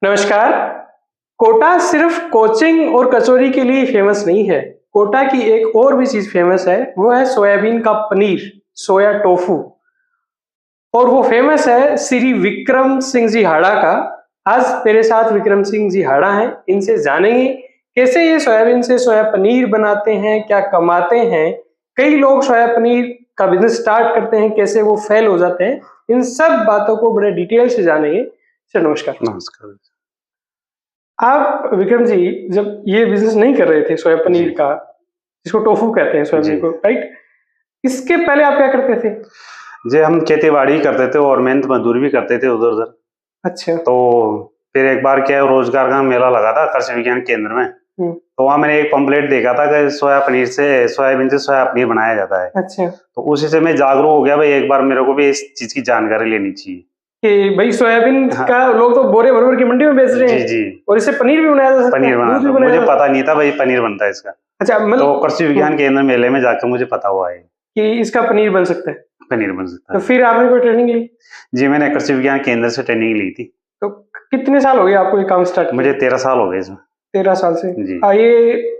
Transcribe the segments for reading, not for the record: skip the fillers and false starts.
नमस्कार। कोटा सिर्फ कोचिंग और कचौरी के लिए फेमस नहीं है। कोटा की एक और भी चीज फेमस है, वो है सोयाबीन का पनीर, सोया टोफू। और वो फेमस है श्री विक्रम सिंह जी हाड़ा का। आज मेरे साथ विक्रम सिंह जी हाड़ा हैं, इनसे जानेंगे कैसे ये सोयाबीन से सोया पनीर बनाते हैं, क्या कमाते हैं। कई लोग सोया पनीर का बिजनेस स्टार्ट करते हैं, कैसे वो फेल हो जाते हैं। इन सब बातों को बड़े डिटेल से जानेंगे। सर नमस्कार। नमस्कार। आप विक्रम जी जब ये बिजनेस नहीं कर रहे थे सोया पनीर का, जिसको टोफू कहते हैं सोयाबीन को, राइट, इसके पहले आप क्या करते थे? जी हम खेती बाड़ी करते थे और मेहनत मजदूरी भी करते थे उधर उधर। अच्छा। तो फिर एक बार क्या है, रोजगार का मेला लगा था कृषि विज्ञान केंद्र में। तो वहाँ मैंने एक पंपलेट देखा था कि सोयाबीन से सोया पनीर बनाया जाता है। अच्छा। तो उसी से मैं जागरूक हो गया भाई, एक बार मेरे को भी इस चीज की जानकारी लेनी चाहिए कि भाई सोयाबीन हाँ। का लोग तो बोरे भर भर की मंडी में बेच रहे हैं। जी जी। और इससे पनीर भी बनाया जा सकता है, पनीर दूध भी बनाया, बनाया मुझे पता नहीं था भाई पनीर बनता है इसका। अच्छा, तो कृषि विज्ञान केंद्र मेले में जाकर मुझे पता हुआ है कि इसका पनीर बन सकता है। पनीर बन सकता तो है। फिर आपने कोई ट्रेनिंग ली? जी मैंने कृषि विज्ञान केंद्र से ट्रेनिंग ली थी। तो कितने साल हो गए आपको ये काम स्टार्ट? मुझे 13 साल हो गए इसमें। 13 साल से जी। ये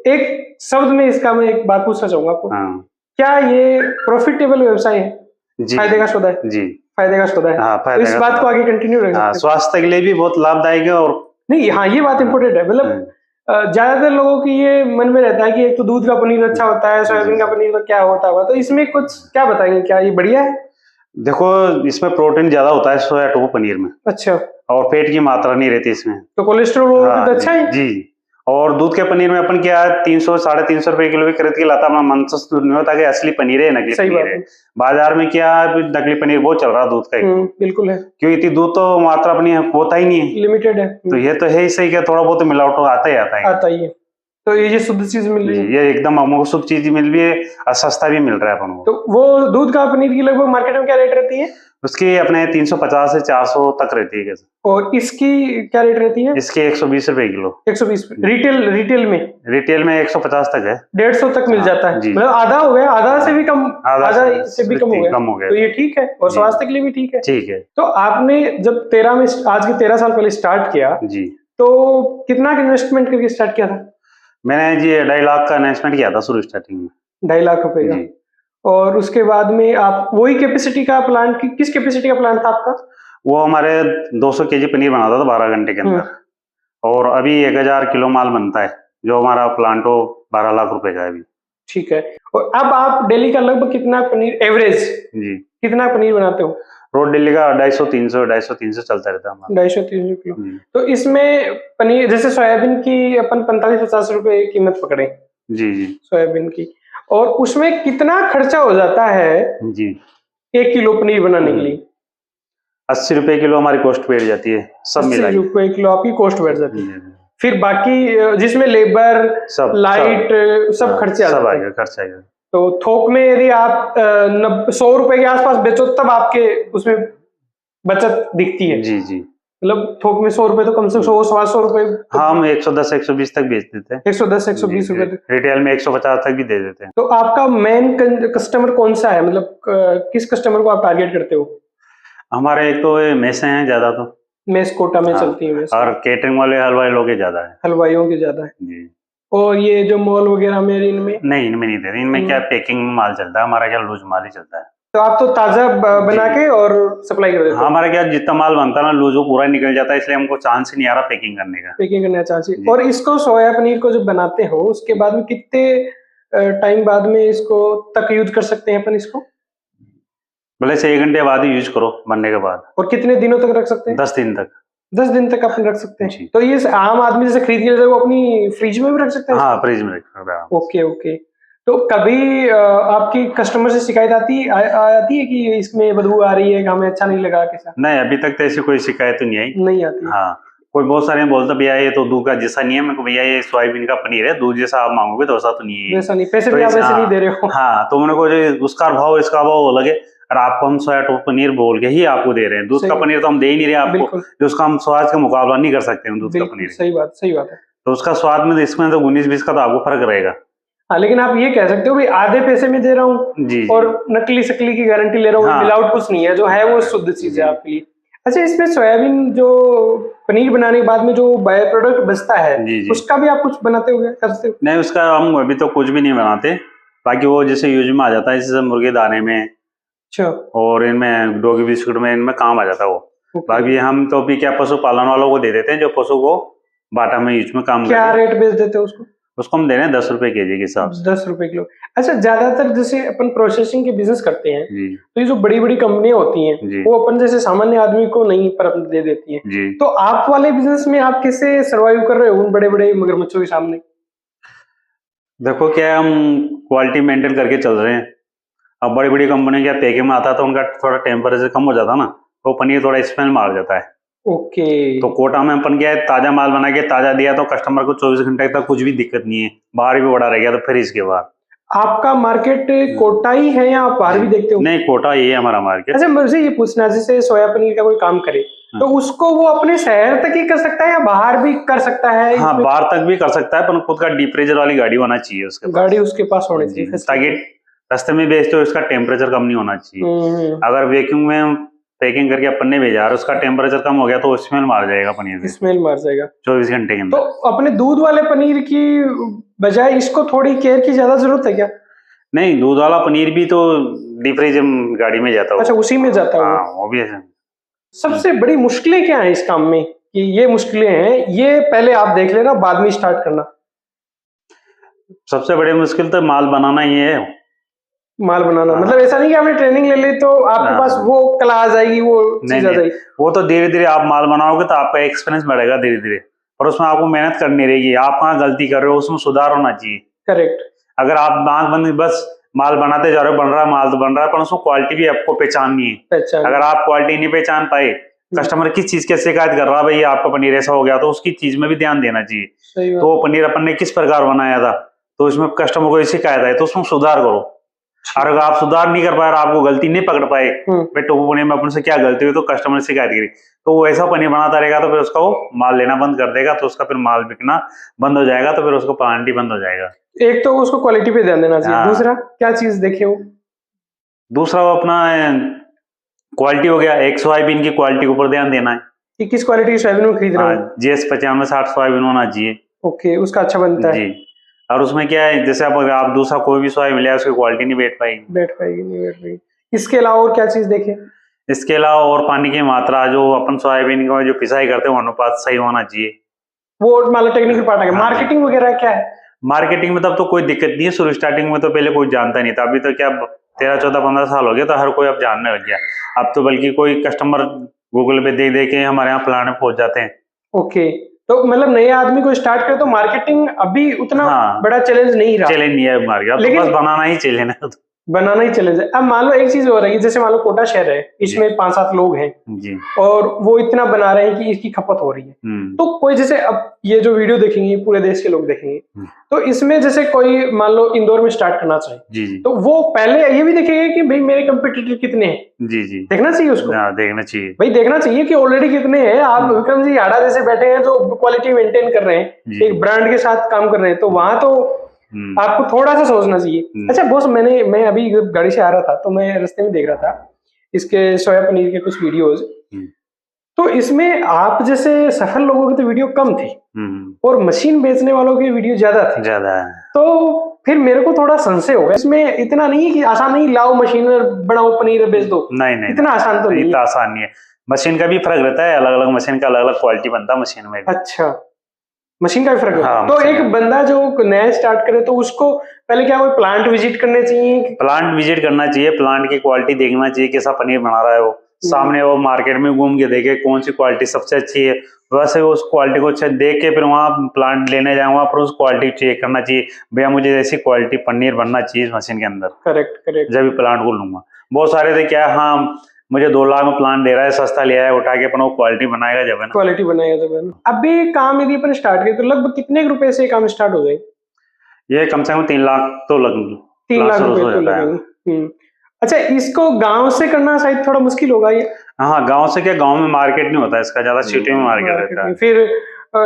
एक शब्द में इसका मैं एक बात पूछना चाहूंगा आपको। हाँ। क्या ये प्रॉफिटेबल व्यवसाय है? जी फायदे का सौदा है? जी। फायदे का सौदा है। हाँ, तो इस बात को आगे कंटिन्यू रख सकते हैं। स्वास्थ्य के लिए भी बहुत लाभदायक है। और नहीं, हाँ ये बात इम्पोर्टेंट है। मतलब ज्यादातर लोगों की ये मन में रहता है कि एक तो दूध का पनीर अच्छा होता है, सोयाबीन का पनीर तो क्या होता होगा। तो इसमें कुछ क्या बताएंगे, क्या ये बढ़िया है? देखो इसमें प्रोटीन ज्यादा होता है सोया टोफू पनीर में। अच्छा। और फैट की मात्रा नहीं रहती इसमें। तो कोलेस्ट्रॉल तो अच्छा है जी। और दूध के पनीर में अपन क्या 300 350 रुपए किलो भी खरीद के लाता, अपना मन से नहीं होता कि असली पनीर है नकली पनीर है। बाजार में क्या नकली पनीर बहुत चल रहा दूध का। बिल्कुल है, क्योंकि इतनी दूध तो मात्रा अपनी होता ही नहीं है, लिमिटेड है। तो ये तो है ही सही, क्या थोड़ा बहुत मिलावट आता ही है। तो ये शुद्ध चीज मिल रही है, ये एकदम हमको शुद्ध चीज मिल रही है और सस्ता भी मिल रहा है अपन को। तो वो दूध का पनीर की लगभग मार्केट में क्या रेट रहती है? उसकी अपने 350 से 400 तक रहती है। कैसे? और इसकी क्या रेट रहती है? इसके 120 रुपए किलो। 120 रिटेल में 150 तक है। 150 तक मिल जाता है। मतलब आधा हो गया, आधा से भी कम, आधा से भी कम हो गया। तो ये ठीक है और स्वास्थ्य के लिए भी ठीक है। ठीक है। तो आपने जब आज के 13 साल पहले स्टार्ट किया जी, तो कितना इन्वेस्टमेंट करके स्टार्ट किया था? मैंने जी 2.5 लाख का इन्वेस्टमेंट किया था शुरू स्टार्टिंग में। 2.5 लाख रुपए का। और उसके बाद में आप वही कैपेसिटी का प्लांट, किस कैपेसिटी का प्लांट था आपका? वो हमारे 200 केजी पनीर बनाता था 12 घंटे के अंदर। और अभी 1000 किलो माल बनता है, जो हमारा प्लांट हो 12 लाख रुपए का है अभी। ठीक है। और अब आप डेली का लगभग कितना पनीर एवरेज जी कितना पनीर बनाते हो? रोज डेली का 250-300 चलता रहता है हमारा। 250-300 किलो। तो इसमें पनीर जैसे सोयाबीन की अपन 45-50 रुपए कीमत पकड़े जी जी सोयाबीन की, और उसमें कितना खर्चा हो जाता है जी 1 किलो पनीर बनाने के लिए? 80 रुपए किलो हमारी कॉस्ट बैठ जाती है, सब मिला 80 रुपए किलो आपकी कॉस्ट बैठ जाती है। फिर बाकी जिसमें लेबर सब लाइट सब खर्चे सब आएगा खर्चा। तो थोक में यदि आप 100 रुपए के आसपास बेचो तब आपके उसमें बचत दिखती है। जी जी। मतलब थोक में 100 रुपए तो कम से 100-125 रुपए। हाँ, हम 110-120 तक बेच देते हैं। 110-120 रुपए तक। रिटेल में 150 तक भी दे देते हैं। तो आपका मेन कस्टमर कौन सा है? मतलब किस कस्टमर को आप टारगेट करते हो? हमारे एक तो मेसें हैं ज्यादा, तो मेस कोटा में चलती है। और केटरिंग वाले हलवाई लोग ज्यादा है। हलवाइयों के ज्यादा है जी। और ये जो मॉल वगैरह में इनमें नहीं देते। इनमें क्या पैकिंग माल चलता है, हमारा क्या लूज माल ही चलता है। तो आप तो ताजा बना के और सप्लाई कर देते हो? हमारा क्या जितना माल बनता है ना लूज वो पूरा निकल जाता है, इसलिए हमको चांस ही नहीं आ रहा पैकिंग करने का। पैकिंग करने का चांस ही। और इसको सोया पनीर को जब बनाते हो उसके बाद में कितने टाइम बाद में इसको तक यूज कर सकते हैं अपन इसको? भले से 1 घंटे बाद ही यूज करो बनने के बाद। और कितने दिनों तक रख सकते हैं? 10 दिन तक। 10 दिन तक अपन रख सकते हैं। तो ये आम आदमी जैसे खरीद के वो अपनी फ्रिज में भी रख सकते हैं? हाँ, फ्रिज में रख सकते हैं। ओके। तो कभी आपकी कस्टमर से शिकायत आती है कि इसमें बदबू आ रही है, हमें अच्छा नहीं लगा? कैसा? नहीं, अभी तक तो ऐसी कोई शिकायत तो नहीं आती। हाँ, कोई बहुत सारे बोलते भैया ये तो दूध का जैसा नहीं है। मैं को भैया ये सोयाबीन का पनीर है, दूध जैसा आप मांगोगे तो वैसा तो नहीं है। वैसा नहीं, पैसे भी आप ऐसे नहीं दे रहे हो। हाँ, तो उन्होंने को जो उसका भाव इसका भाव अलग है, और आपको हम सोया टोफू पनीर बोल के ही आपको दे रहे हैं। दूध का पनीर तो हम दे ही नहीं रहे आपको, जो उसका हम स्वाद का मुकाबला नहीं कर सकते हैं दूध का पनीर। सही बात है। तो उसका स्वाद में इसमें तो 19-20 का तो आपको फर्क रहेगा। हाँ, लेकिन आप ये कह सकते हो कि आधे पैसे में दे रहा हूँ और नकली शकली की गारंटी ले रहा हूँ। हाँ, मिलावट कुछ नहीं है, जो है वो शुद्ध चीज है आपके लिए। अच्छा, इसमें सोयाबीन जो पनीर बनाने के बाद में जो बाय प्रोडक्ट बचता है, जी। उसका भी आप कुछ बनाते हो, करते हो? नहीं, उसका हम अभी तो कुछ भी नहीं बनाते, बाकी वो जैसे यूज में आ जाता है, जैसे मुर्गे दाने में अच्छा। और इनमें डॉगी बिस्कुट में, इनमें काम आ जाता है वो। बाकी हम तो अभी क्या पशु पालन वालों को दे देते हैं, जो पशु को बाटा में यूज में काम क्या रेट बेच देते हो उसको? उसको हम दे रहे हैं 10 रुपए केजी के हिसाब से। 10 रुपए किलो। अच्छा, ज्यादातर जैसे अपन प्रोसेसिंग के बिजनेस करते हैं जी। तो ये जो बड़ी बड़ी कंपनियां होती हैं वो अपन जैसे सामान्य आदमी को नहीं पर दे देती हैं जी। तो आप वाले बिजनेस में आप कैसे सरवाइव कर रहे हो उन बड़े बड़े मगरमच्छों के सामने? देखो क्या है, हम क्वालिटी मेंटेन करके चल रहे हैं। अब बड़ी बड़ी कंपनी क्या पैकिंग में आता तो उनका थोड़ा टेम्परेचर कम हो जाता ना, तो पनीर थोड़ा स्मेल मार जाता है। ओके। तो कोटा में अपन क्या है, ताजा माल बना के ताजा दिया तो कस्टमर को 24 घंटे तक कुछ भी दिक्कत नहीं है, बाहर भी बड़ा रह गया तो फिर इसके बाद। आपका मार्केट कोटा ही है या आप बाहर भी देखते हो? नहीं, कोटा ही है हमारा मार्केट। अच्छा, मुझे ये पूछना, जैसे सोया पनीर का कोई काम करे तो उसको वो अपने शहर तक ही कर सकता है या बाहर भी कर सकता है? हाँ, बाहर तक भी कर सकता है, पर खुद का डीप फ्रीजर वाली गाड़ी होना चाहिए उसके पास। गाड़ी उसके पास होनी चाहिए ताकि रास्ते में बेचते हो इसका टेम्परेचर कम नहीं होना चाहिए। अगर वैक्यूम में पैकिंग करके अपन ने भेजा और उसका टेम्परेचर कम हो गया तो स्मेल मार जाएगा पनीर, स्मेल मार जाएगा 24 घंटे के अंदर। तो अपने दूध वाले पनीर की बजाय इसको थोड़ी केयर की ज्यादा जरूरत है क्या? नहीं, दूध वाला पनीर भी तो डीप फ्रीज गाड़ी में जाता है। अच्छा, उसी में जाता है? हाँ, वो भी है। सबसे बड़ी मुश्किलें क्या है इस काम में कि ये मुश्किलें हैं, ये पहले आप देख लेना बाद में स्टार्ट करना? सबसे बड़ी मुश्किल तो माल बनाना ही है। माल बनाना मतलब ऐसा नहीं कि आपने ट्रेनिंग ले ली तो आपके पास वो कला आ जाएगी, वो चीज आ जाएगी। वो तो धीरे धीरे आप माल बनाओगे तो आपका एक्सपीरियंस बढ़ेगा धीरे धीरे, और उसमें आपको मेहनत करनी रहेगी। आप कहाँ गलती कर रहे हो उसमें सुधार होना चाहिए। करेक्ट। अगर आप आंख बंद बस माल बनाते जा रहे हो, बन रहा है माल तो बन रहा है, पर उसमें क्वालिटी भी आपको पहचाननी है। अगर आप क्वालिटी नहीं पहचान पाए, कस्टमर किस चीज की शिकायत कर रहा है, भाई आपका पनीर ऐसा हो गया, तो उसकी चीज में भी ध्यान देना चाहिए। तो वो पनीर अपन ने किस प्रकार बनाया था, तो उसमें कस्टमर को शिकायत है तो उसमें सुधार करो। और अगर आप सुधार नहीं कर पाए और आपको गलती नहीं पकड़ पाए, भाई टोफू पनीर में अपन से क्या गलती हुई, तो कस्टमर ने शिकायत करी, तो वो ऐसा पनीर बनाता रहेगा तो फिर उसका वो माल लेना बंद कर देगा, तो उसका फिर माल बिकना बंद हो जाएगा, तो फिर उसको प्लांट ही बंद हो जाएगा। एक तो उसको क्वालिटी पे ध्यान देना चाहिए। दूसरा क्या चीज देखे हो? दूसरा वो अपना क्वालिटी हो गया, एक सोयाबीन की क्वालिटी के ऊपर ध्यान देना है कि किस क्वालिटी की सोयाबीन में खरीद रहा हूं। GS 95-60 सोयाबीन होना चाहिए। ओके, उसका अच्छा बनता है जी। और उसमें क्या है, जैसे आप दूसरा कोई भी सोयाबीन मिला उसकी क्वालिटी नहीं बैठ पाएगी। इसके अलावा और क्या चीज देखे? इसके अलावा और पानी की मात्रा, जो अपन सोयाबीन को जो पिसाई करते हैं वो अनुपात सही होना चाहिए। वो मतलब टेक्निकल पार्ट है। मार्केटिंग वगैरह क्या है? मार्केटिंग में तब तो कोई दिक्कत नहीं है, शुरू स्टार्टिंग में तो पहले कोई जानता नहीं था। अभी तो क्या 13, 14, 15 साल हो गया तो हर कोई अब जानने लग गया। अब तो बल्कि कोई कस्टमर गूगल पे देख देख के हमारे यहाँ प्लांट में पहुंच जाते हैं। ओके, तो मतलब नए आदमी को स्टार्ट करे तो मार्केटिंग अभी उतना बड़ा चैलेंज नहीं रहा। चैलेंज नहीं है मार्केट, लेकिन बस बनाना ही चैलेंज है। बनाना ही चैलेंज है। अब मान लो एक चीज हो रही है, जैसे मान लो कोटा शहर है, इसमें 5-7 लोग हैं जी, और वो इतना बना रहे हैं कि इसकी खपत हो रही है, तो कोई जैसे अब ये जो वीडियो देखेंगे पूरे देश के लोग देखेंगे, तो इसमें जैसे कोई मान लो इंदौर में स्टार्ट करना चाहिए जी, तो वो पहले ये भी देखेंगे कि भाई मेरे कंपटीटर कितने हैं। जी जी, देखना चाहिए उसको। देखना चाहिए भाई, देखना चाहिए कि ऑलरेडी कितने हैं। आप विक्रम जी आड़ा जैसे बैठे हैं जो क्वालिटी मेंटेन कर रहे हैं, एक ब्रांड के साथ काम कर रहे हैं, तो वहां तो आपको थोड़ा सा सोचना चाहिए। अच्छा बॉस, मैं अभी गाड़ी से आ रहा था तो मैं रास्ते में देख रहा था इसके सोया पनीर के कुछ वीडियोस, तो इसमें आप जैसे सफल लोगों की तो वीडियो कम थी और मशीन बेचने वालों की वीडियो ज्यादा थी। तो फिर मेरे को थोड़ा संशय होगा, इसमें इतना नहीं है कि आसान नहीं, लाओ मशीन बनाओ पनीर बेच दो। नहीं, इतना आसान तो नहीं है। आसान नहीं है, मशीन का भी फर्क रहता है, अलग अलग मशीन का अलग अलग क्वालिटी बनता है मशीन में। अच्छा, मशीन का भी फर्क है। तो एक बंदा जो नया स्टार्ट करे तो उसको पहले क्या कोई प्लांट विजिट करने चाहिए? प्लांट विजिट करना चाहिए, प्लांट की क्वालिटी देखना चाहिए, कैसा पनीर बना रहा है वो, सामने वो मार्केट में घूम के देखे कौन सी क्वालिटी सबसे अच्छी है, वैसे उस क्वालिटी को अच्छा देख के फिर वहाँ प्लांट लेने जाए, वहाँ पर उस क्वालिटी चेक करना चाहिए, भैया मुझे ऐसी क्वालिटी पनीर बनना चाहिए इस मशीन के अंदर। करेक्ट। जब भी प्लांट को लूंगा, बहुत सारे थे क्या, हाँ मुझे 2 लाख में प्लांट दे रहा है, सस्ता लिया है, उठा के अपन वो क्वालिटी बनाएगा जब है ना। क्वालिटी बनाएगा जब है ना। अभी काम यदि अपन स्टार्ट करें तो लगभग कितने रुपए से काम स्टार्ट हो जाए? ये कम से कम 3 लाख तो लगेंगे। 3 लाख रुपए तो लगेंगे। अच्छा, इसको गांव से करना शायद थोड़ा मुश्किल होगा ये। हाँ, गांव से क्या, गांव में मार्केट नहीं होता इसका, ज्यादा सिटी में मार्केट रहता है। फिर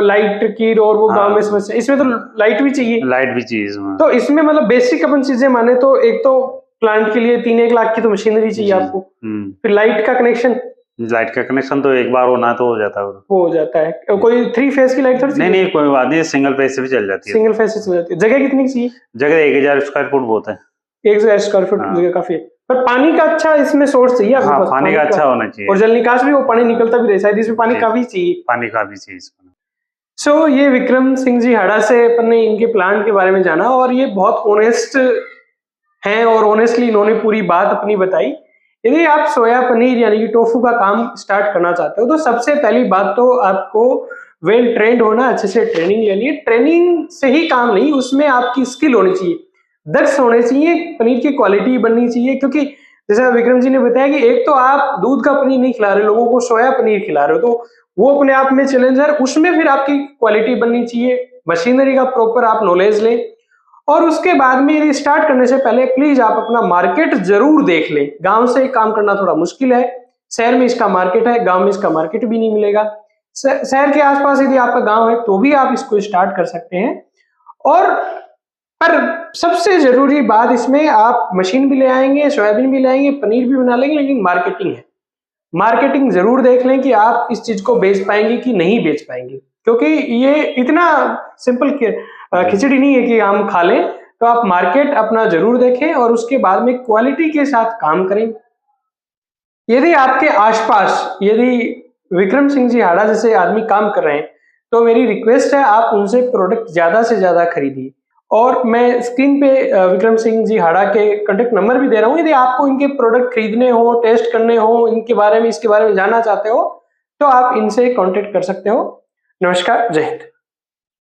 लाइट की और वो गांव में समस्या, इसमें तो लाइट भी चाहिए इसमें। तो इसमें मतलब बेसिक अपन चीजें माने तो एक तो प्लांट के लिए 3-1 लाख की तो मशीनरी चाहिए आपको, फिर लाइट का कनेक्शन, लाइट का कनेक्शन तो एक बार होना तो हो जाता है, वो हो जाता है। कोई 3 फेज की लाइट थोड़ी? नहीं कोई बात नहीं, सिंगल फेज से भी चल जाती है। सिंगल फेज से चल जाती है। जगह कितनी चाहिए? जगह 1000 स्क्वायर फुट बहुत है। 1000 स्क्वायर फुट जगह काफी है। पर पानी का अच्छा इसमें सोर्स चाहिए आपके पास? पानी का अच्छा होना चाहिए, और जल निकास भी वो पानी निकलता भी रहे, शायद इसमें पानी काफी चाहिए। पानी काफी चाहिए इसमें। सो ये विक्रम सिंह जी हाड़ा से अपन ने इनके प्लांट के बारे में जाना, और ये बहुत ऑनेस्ट हैं और ऑनेस्टली इन्होंने पूरी बात अपनी बताई। यदि आप सोया पनीर यानी कि टोफू का काम स्टार्ट करना चाहते हो तो सबसे पहली बात तो आपको वेल ट्रेंड होना, अच्छे से ट्रेनिंग लेनी है। ट्रेनिंग से ही काम नहीं, उसमें आपकी स्किल होनी चाहिए, दक्ष होने चाहिए, पनीर की क्वालिटी बननी चाहिए। क्योंकि जैसा विक्रम जी ने बताया कि एक तो आप दूध का पनीर नहीं खिला रहे लोगों को, सोया पनीर खिला रहे हो, तो वो अपने आप में चैलेंज है। उसमें फिर आपकी क्वालिटी बननी चाहिए, मशीनरी का प्रॉपर आप नॉलेज लें, और उसके बाद में यदि स्टार्ट करने से पहले प्लीज आप अपना मार्केट जरूर देख लें। गांव से काम करना थोड़ा मुश्किल है, शहर में इसका मार्केट है, गांव में इसका मार्केट भी नहीं मिलेगा। शहर के आसपास यदि आपका गांव है तो भी आप इसको स्टार्ट कर सकते हैं। और पर सबसे जरूरी बात इसमें, आप मशीन भी ले आएंगे, सोयाबीन भी ले आएंगे, पनीर भी बना लेंगे, लेकिन मार्केटिंग है। मार्केटिंग जरूर देख लें कि आप इस चीज को बेच पाएंगे कि नहीं बेच पाएंगे, क्योंकि ये इतना सिंपल खिचड़ी नहीं है कि हम खा लें। तो आप मार्केट अपना जरूर देखें और उसके बाद में क्वालिटी के साथ काम करें। यदि आपके आसपास यदि विक्रम सिंह जी हाड़ा जैसे आदमी काम कर रहे हैं तो मेरी रिक्वेस्ट है आप उनसे प्रोडक्ट ज्यादा से ज्यादा खरीदिए। और मैं स्क्रीन पे विक्रम सिंह जी हाड़ा के कॉन्टेक्ट नंबर भी दे रहा हूँ। यदि आपको इनके प्रोडक्ट खरीदने हो, टेस्ट करने हो, इनके बारे में इसके बारे में जानना चाहते हो तो आप इनसे कांटेक्ट कर सकते हो। नमस्कार, जय हिंद।